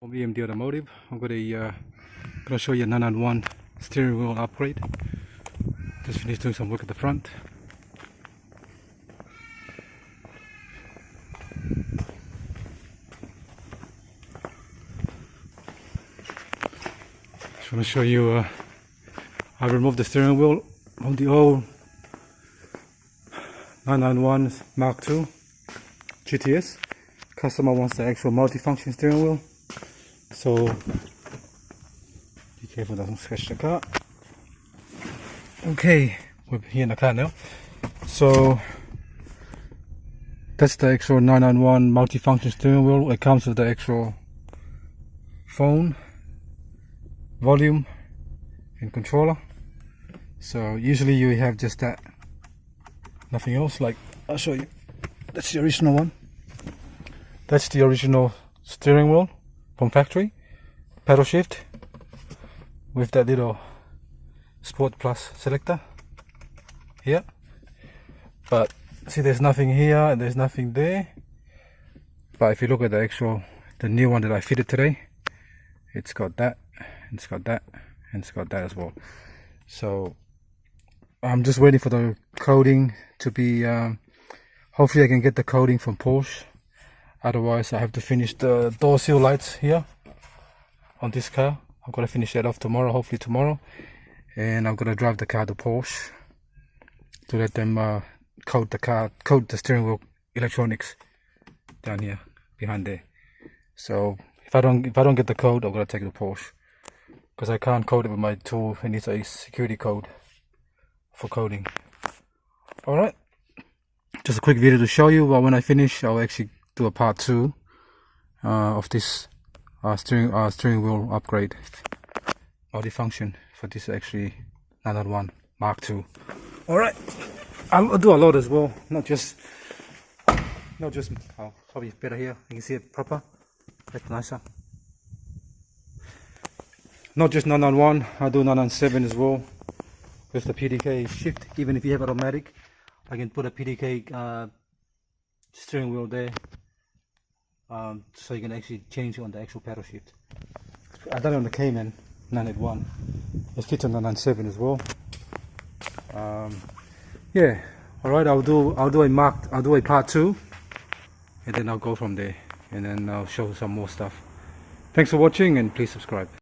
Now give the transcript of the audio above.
From EMD Automotive, I'm gonna show you a 991 steering wheel upgrade. Just finished doing some work at the front. Just want to show you I removed the steering wheel on the old 991 Mark II GTS. Customer wants the actual multifunction steering wheel, so be careful doesn't scratch the car. Okay, we're here in the car now. So that's the actual 991 multifunction steering wheel. It comes with the actual phone, volume and controller. So usually you have just that, nothing else. Like I'll show you, that's the original one. That's the original steering wheel from factory, pedal shift with that little Sport Plus selector here. But see, there's nothing here and there's nothing there. But if you look at the new one that I fitted today, it's got that, and it's got that, and it's got that as well. So I'm just waiting for the coating to be, hopefully I can get the coating from Porsche. Otherwise I have to finish the door seal lights here on this car. I'm gonna finish that off tomorrow, hopefully tomorrow, and I'm gonna drive the car to Porsche to let them coat the steering wheel electronics down here behind there. So if I don't get the code, I'm gonna take it to Porsche because I can't code it with my tool. It needs a security code for coding. All right, just a quick video to show you, but when I finish I'll actually do a part 2 of this steering wheel upgrade multifunction for this actually 991 Mark II. All right, I'll do a lot as well, not just oh, probably better here, you can see it proper, that's nicer. Not just 991, I'll do 997 as well with the PDK shift. Even if you have automatic, I can put a PDK steering wheel there, so you can actually change it on the actual pedal shift. I done it on the Cayman 981. It fits on the 997 as well. Yeah. All right. I'll do a part 2, and then I'll go from there, and then I'll show some more stuff. Thanks for watching, and please subscribe.